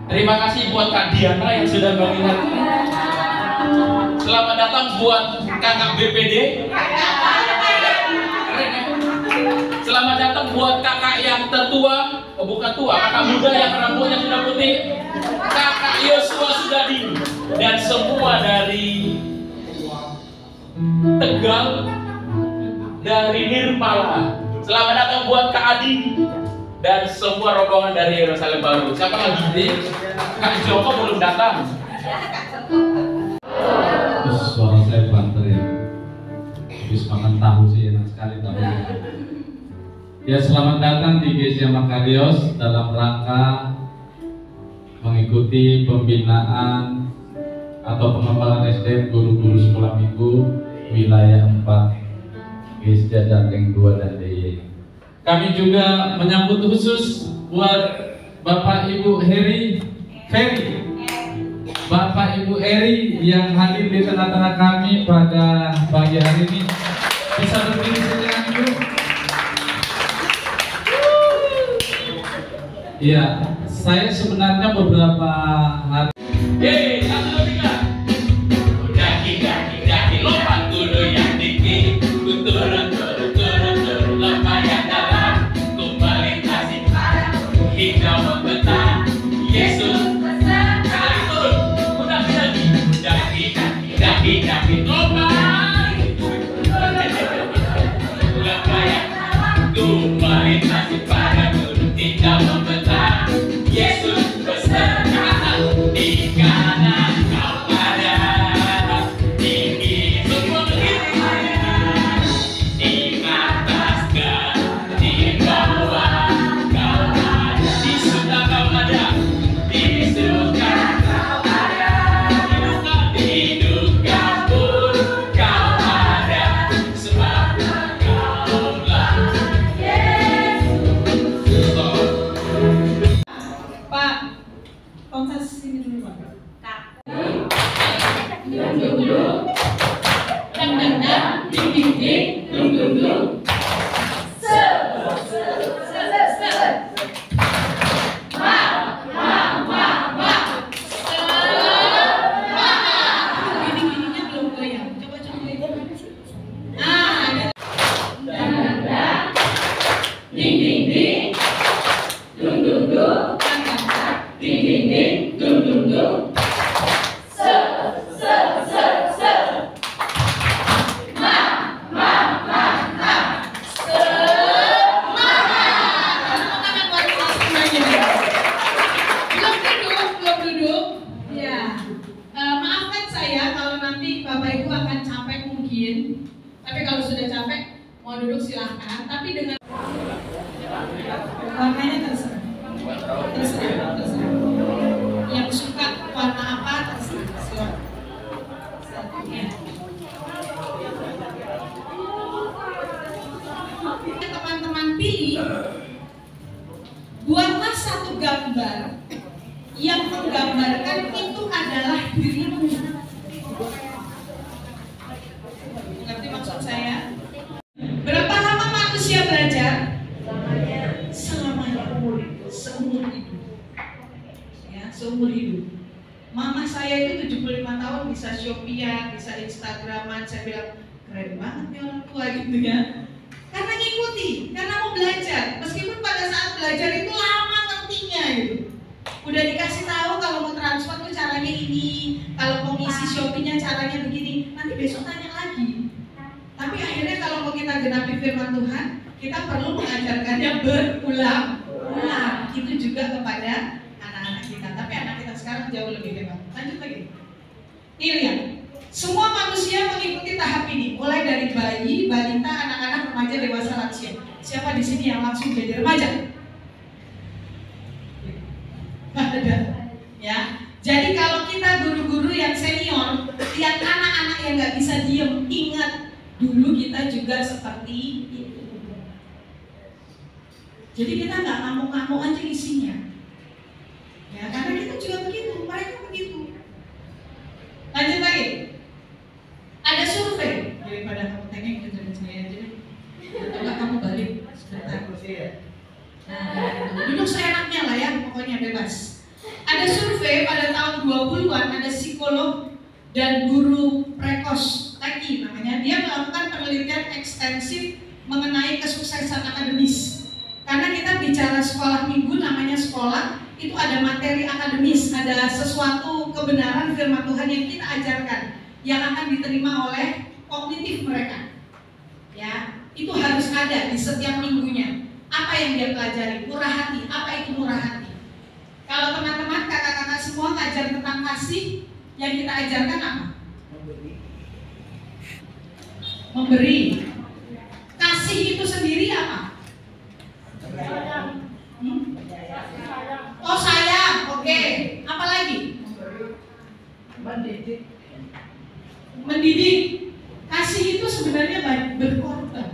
Terima kasih buat Kak Diana yang sudah mengingatkan. Selamat datang buat kakak BPD. Selamat datang buat kakak yang tertua, bukan tua, kakak muda yang rambutnya sudah putih, kakak Yosua Sudadi, dan semua dari Tegal, dari Nirmala. Selamat datang buat Kak Adi dan semua rombongan dari Yerusalem Baru. Siapa lagi nih? Kak Joko belum datang. Terus suara saya banter ya. Habis makan tahu sih enak sekali tahu. Ya, selamat datang di Gereja Makarios dalam rangka mengikuti pembinaan atau pengembangan SDM guru-guru sekolah minggu wilayah 4 Gereja Jateng 2 dan DIY. Kami juga menyambut khusus buat Bapak Ibu Ferry, Bapak Ibu Eri yang hadir di tengah-tengah kami pada pagi hari ini. Bisa berdiri sejenak Ibu? Iya, saya sebenarnya beberapa hari. Yeay, 1, 2, 3. Daki, lompat gunung yang tinggi. Turun, lompat yang dalam. Kembali kasih hingga membentang. Yesus sekali turun. Daki, lompat. Lompat yang kembali kasih pada gunung hingga membentang. Yesus beserta di kanan kau ada, tinggi semua begini, di atas dan di bawah kau ada, di surga kau ada, di surga kau ada, di duka pun kau ada, sebab kaulah Yesus. Pak, konses sini dulu Pak. Kak. Gini-gininya belum goyang. Coba goyang. Ding ding ding. Dung dung dung. Ding ding ding. Dung dung dung. Belum duduk. Ya. Maafkan saya kalau nanti Bapak Ibu akan capek mungkin. Tapi kalau sudah capek mau duduk silahkan. Tapi dengan warnanya terserah. Yang suka warna apa terserah. Silakan. Ya. Teman-teman pilih, buatlah satu gambar yang menggambarkan itu adalah dirimu. Ngerti maksud saya? Berapa lama manusia belajar? Selamanya, seumur hidup. Ya, seumur hidup. Mama saya itu 75 tahun bisa Shopee-an, bisa Instagraman. Saya bilang keren banget nih orang tua gitu ya. Karena ngikuti, karena mau belajar. Meskipun pada saat belajar itu lama ngertinya gitu. Udah dikasih tahu kalau mau transfer tuh caranya ini, kalau mau ngisi Shopee-nya caranya begini. Nanti besok tanya lagi. Tapi akhirnya kalau mau kita genapi firman Tuhan, kita perlu mengajarkannya berulang-ulang. Itu juga kepada anak-anak kita. Tapi anak kita sekarang jauh lebih hebat. Lanjut lagi. Ini lihat. Semua manusia mengikuti tahap ini, mulai dari bayi, balita, anak-anak, remaja, dewasa, lansia. Siapa di sini yang langsung jadi remaja? Ada. Ya. Jadi kalau kita guru-guru yang senior, lihat anak-anak yang nggak bisa diem, ingat dulu kita juga seperti itu. Jadi kita nggak ngamuk-ngamuk aja isinya. Ya, karena kita juga begitu, mereka begitu. Lanjut lagi. Ada survei daripada kamu tengeng dengan saya aja. Coba kamu balik sebentar. Nah, duduk seenaknya lah ya, pokoknya bebas. Ada survei tahun 20-an ada psikolog dan guru prekos lagi namanya. Dia melakukan penelitian ekstensif mengenai kesuksesan akademis. Karena kita bicara sekolah minggu, namanya sekolah, itu ada materi akademis, ada sesuatu kebenaran firman Tuhan yang kita ajarkan, yang akan diterima oleh kognitif mereka. Ya, itu harus ada di setiap minggunya. Apa yang dia pelajari? Murah hati. Apa itu murah hati? Kalau teman-teman, kakak-kakak semua ngajar tentang kasih, yang kita ajarkan apa? Memberi. Kasih itu sendiri apa? Oh, sayang. Oke. Apa lagi? Mendidik. Kasih itu sebenarnya berkorban.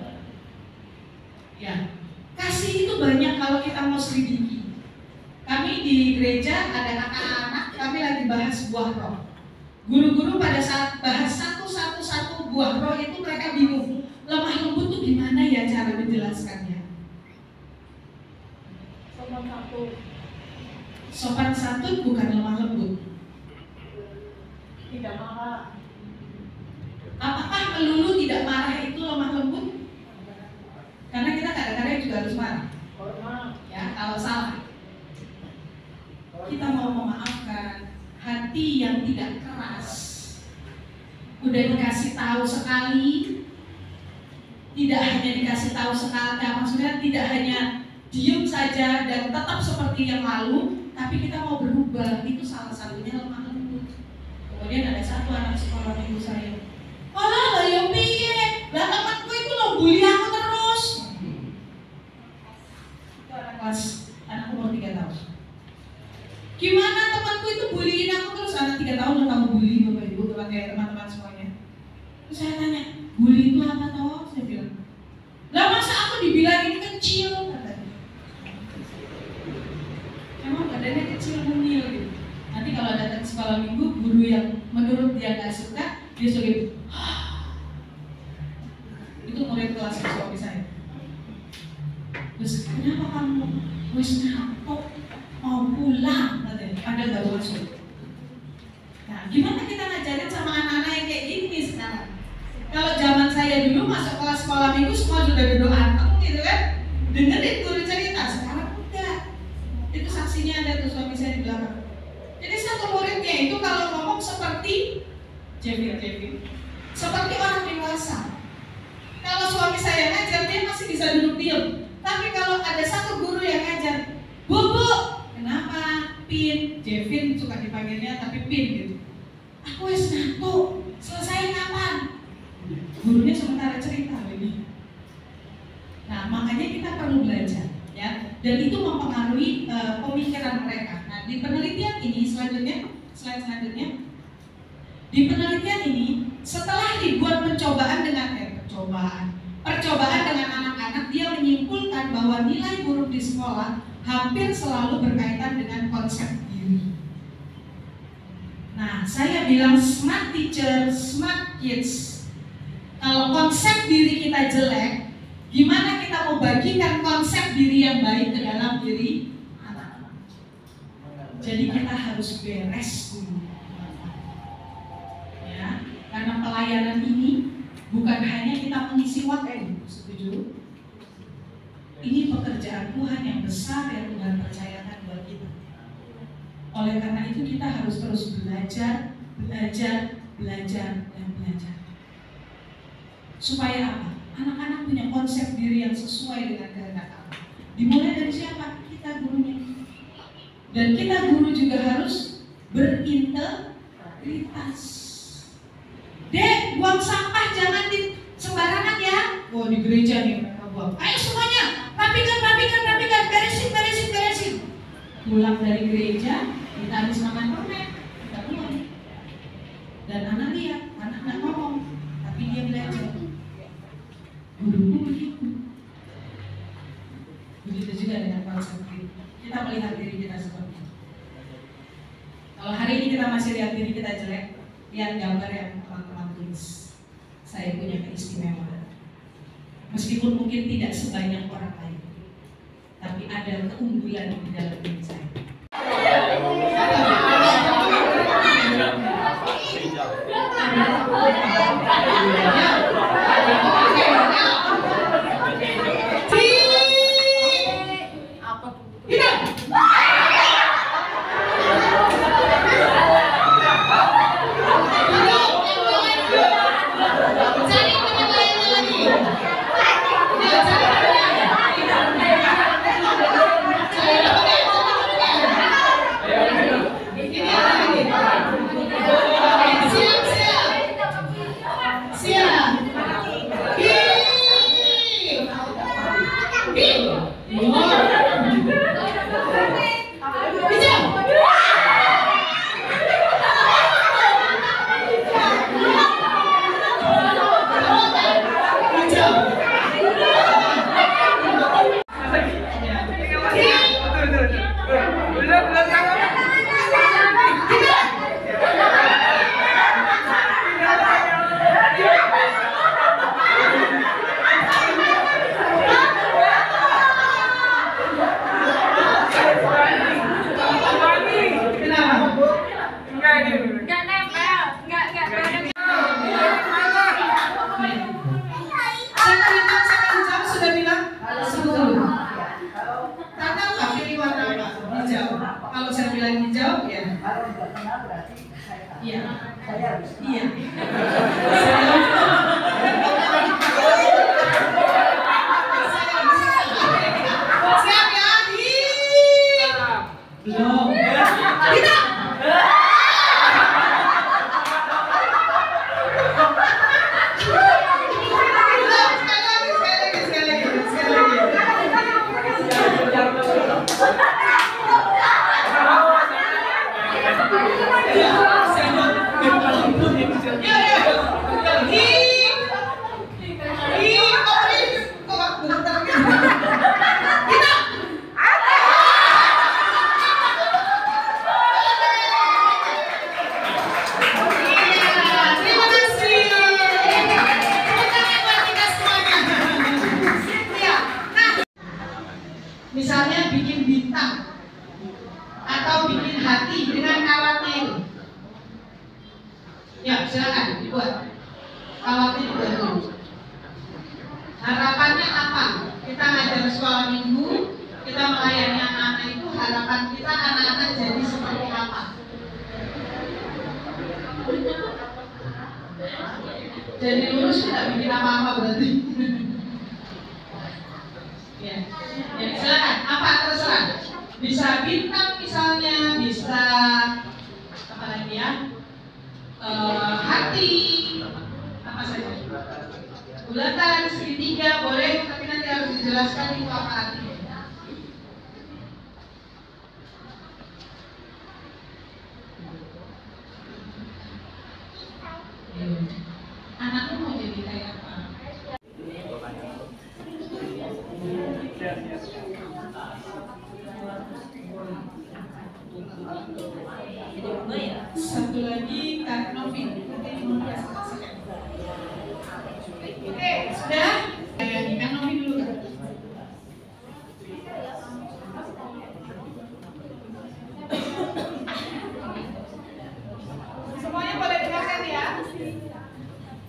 Ya. Kasih itu banyak kalau kita mau selidiki. Kami di gereja ada anak-anak, kami lagi bahas buah roh. Guru-guru pada saat bahas satu buah roh itu mereka bingung. Lemah lembut itu gimana ya cara menjelaskannya? Sopan santun bukan lemah lembut. Tidak marah. Apakah melulu tidak marah itu lemah lembut? Karena kita kadang-kadang juga harus marah. Ya, kalau salah. Kita mau memaafkan, hati yang tidak keras. Udah dikasih tahu sekali, tidak hanya dikasih tahu sekali, maksudnya tidak hanya diem saja dan tetap seperti yang lalu, tapi kita mau berubah. Itu salah satunya lemah lembut. Kemudian ada satu anak sekolah minggu saya, "Alah, ya piye? Lah temanku itu lo bully aku terus." Itu anak kelas, anak umur 3 tahun. Gimana temanku itu bullying aku terus? Anak 3 tahun udah tahu bully, Bapak Ibu, teman-teman semuanya. Terus saya tanya, bully itu apa toh? Saya bilang, lah masa aku dibilangin kecil? Katanya. Emang badannya kecil mungil gitu. Nanti kalau datang sekolah minggu, guru yang menurut dia gak suka, dia suka gitu. Itu murid kelas suami saya. Terus kenapa kamu wis ngantuk mau pulang? Katanya, ada gak masuk. Nah, gimana kita ngajarin sama anak-anak yang kayak gini sekarang? Kalau zaman saya dulu masuk kelas sekolah minggu semua sudah duduk anteng gitu kan, dengerin guru cerita. Sekarang enggak. Itu saksinya ada tuh suami saya di belakang. Jadi satu muridnya itu kalau ngomong seperti Jevin, seperti orang dewasa. Kalau suami saya ngajar dia masih bisa duduk diam. Tapi kalau ada satu guru yang ngajar, Bu, kenapa? Pin, Jevin suka dipanggilnya tapi Pin gitu. Aku wis ngantuk, selesai kapan? Gurunya sementara cerita ini. Nah, makanya kita perlu belajar, ya. Dan itu mempengaruhi pemikiran mereka. Nah, di penelitian ini slide selanjutnya. Di penelitian ini, setelah dibuat percobaan dengan anak-anak, dia menyimpulkan bahwa nilai buruk di sekolah hampir selalu berkaitan dengan konsep diri. Nah, saya bilang smart teacher, smart kids. Kalau konsep diri kita jelek, gimana kita mau bagikan konsep diri yang baik ke dalam diri anak-anak? Jadi kita harus beres dulu. Ya, karena pelayanan ini bukan hanya kita mengisi waktu, setuju? Ini pekerjaan Tuhan yang besar yang Tuhan percayakan buat kita. Oleh karena itu kita harus terus belajar, dan belajar. Supaya apa? Anak-anak punya konsep diri yang sesuai dengan kehendak Allah. Dimulai dari siapa? Kita gurunya. Dan kita guru juga harus berintegritas. Dek, buang sampah jangan di sembarangan ya. Oh, di gereja nih mereka buang. Ayo semuanya, rapikan, beresin. Pulang dari gereja, kita habis makan permen, kita buang. Dan anak lihat, anak nggak ngomong, tapi dia belajar. Guruku begitu. Begitu juga dengan konsep diri. Kita melihat diri kita seperti itu. Kalau hari ini kita masih lihat diri kita jelek, lihat gambar yang teman-teman tulis. Saya punya keistimewaan. Meskipun mungkin tidak sebanyak orang lain, tapi ada keunggulan di dalam diri saya. jawab ya? Kalau nggak kenal berarti Iya. saya harus kenal. Iya. Siap ya? Belum. Kita. Misalnya bikin bintang atau bikin hati dengan kawatnya itu. Ya, silakan dibuat. Kawatnya dibuat dulu. Harapannya apa? Kita ngajar sekolah minggu, kita melayani anak-anak itu, harapan kita anak-anak jadi seperti apa? Jadi lulus tidak bikin apa-apa berarti. Ya, silakan. Apa terserah. Bisa bintang misalnya, bisa apa lagi ya? Hati, apa saja. Bulatan, segitiga boleh, tapi nanti harus dijelaskan itu apa artinya. Anakmu mau jadi kayak apa? Satu lagi Kak Novi. Oke, sudah? Kak Novi dulu. Semuanya boleh dengarkan ya.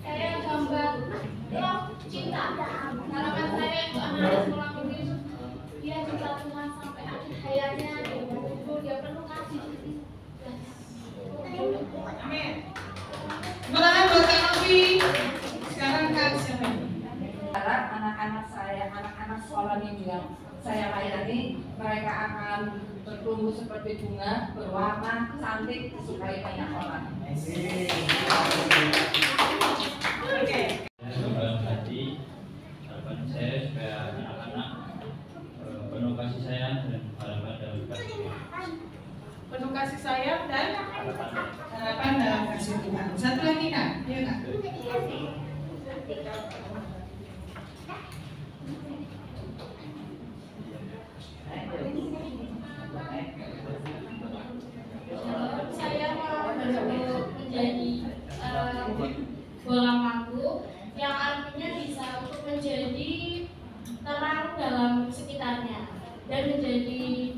Saya gambar cinta. Harapan saya itu anak sekolah minggu dia cinta Tuhan sampai akhir hayatnya. Dia penuh kasih. Amin. Bertahan buat Kak Novi. Sekarang Kak siapa? Harap anak-anak saya, anak-anak sekolah minggu yang saya layani, mereka akan bertumbuh seperti bunga, berwarna, cantik, disukai banyak orang. Oke. Dalam hati, harapan saya supaya anak-anak penuh kasih sayang dan harapan dalam kasih Tuhan. Penuh kasih sayang dan harapan dalam kasih Tuhan. Satu lagi Kak, iya Kak. Saya mau menjadi bola mangku yang artinya bisa untuk menjadi terang dalam sekitarnya dan menjadi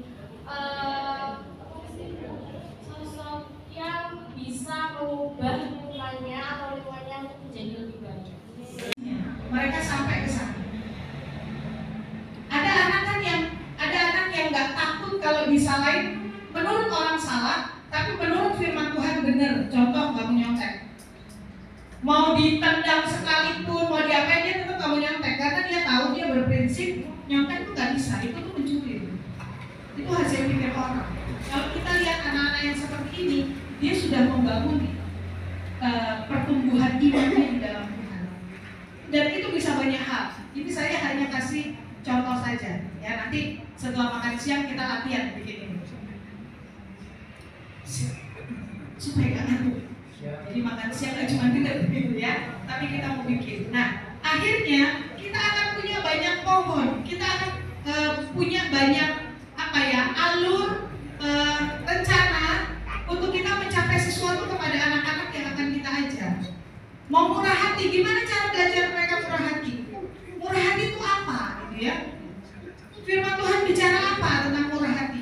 sosok yang bisa mengubah lingkungannya atau lingkungannya untuk menjadi lebih baik. Mereka sampai ke sana. Ada anak yang nggak takut kalau disalahin. Menurut orang salah, tapi menurut firman Tuhan benar. Contoh kamu nyontek. Mau ditendang sekalipun, mau diapain dia tetap kamu nyontek karena dia tahu, dia berprinsip nyontek itu nggak bisa, itu tuh mencuri. Itu hasil pikir orang. Kalau kita lihat anak-anak yang seperti ini, dia sudah membangun pertumbuhan imannya di dalam Tuhan. Dan itu bisa banyak hal. Ini saya hanya kasih contoh saja. Ya nanti setelah makan siang kita latihan bikin ini. Supaya nggak ngantuk. Jadi makan siang nggak cuma dengar gitu ya, tapi kita mau bikin. Nah, akhirnya kita akan punya banyak pohon, kita akan punya banyak alur rencana untuk kita mencapai sesuatu kepada anak-anak yang akan kita ajar. Mau murah hati, gimana cara belajar mereka murah hati? Murah hati itu apa, gitu ya? Firman Tuhan bicara apa tentang murah hati?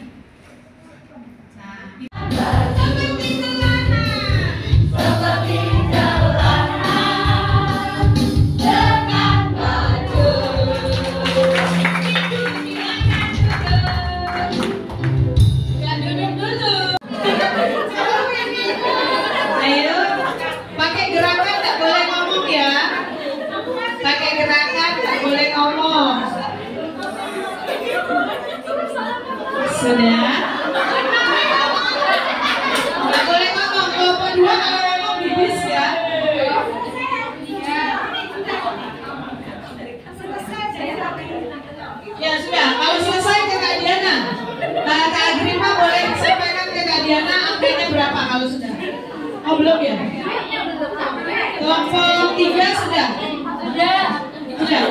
Sudah? Nggak boleh ngomong, kelompok 2 kalau ngomong bibis ya. Ya sudah, kalau selesai ke Kak Diana. Kak Agrima boleh sampaikan ke Kak Diana angkanya berapa kalau sudah? Oh belum ya? Kelompok 3 sudah? Sudah. Sudah.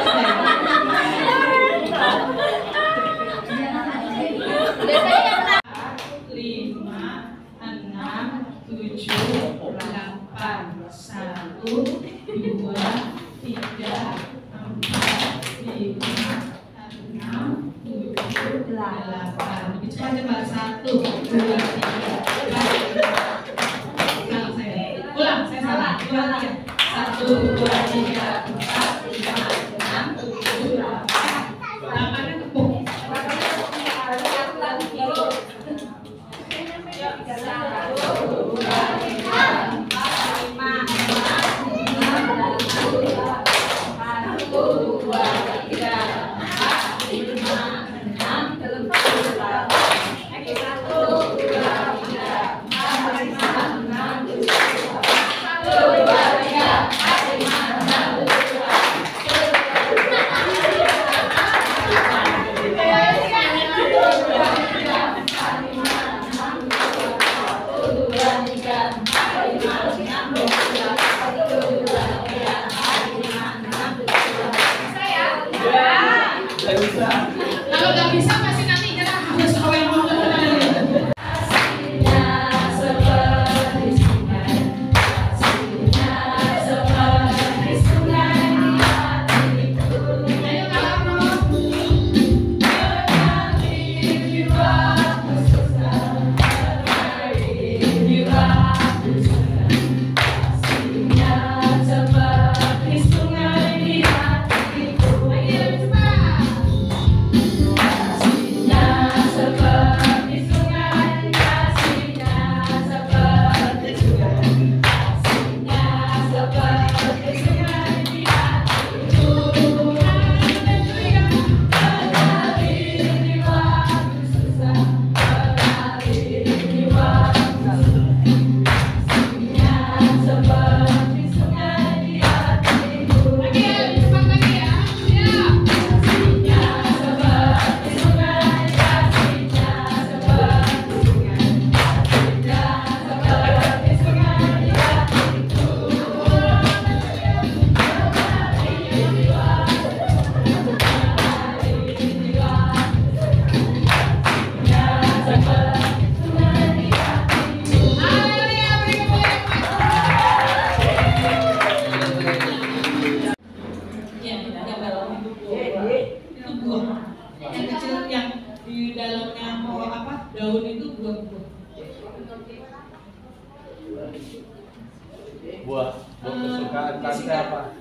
1, 2, 3. Ulang, saya salah. 1, 2, 3, 4, 5, 6, 7, 8. 8-nya tepuk. Kalau nggak bisa pasti nanti kita harus awal ngomong. Daun itu buah kesukaan tante apa?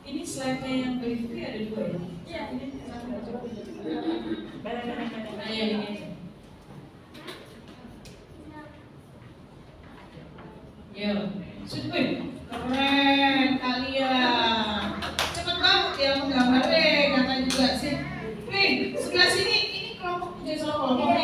Ini slide-nya yang berikutnya ada 2 ya? Iya, ini ini. Yo, super, keren kalian. Cepet banget ya menggambarnya, kata juga sih. Nih, sebelah sini ini kelompok jadi kelompok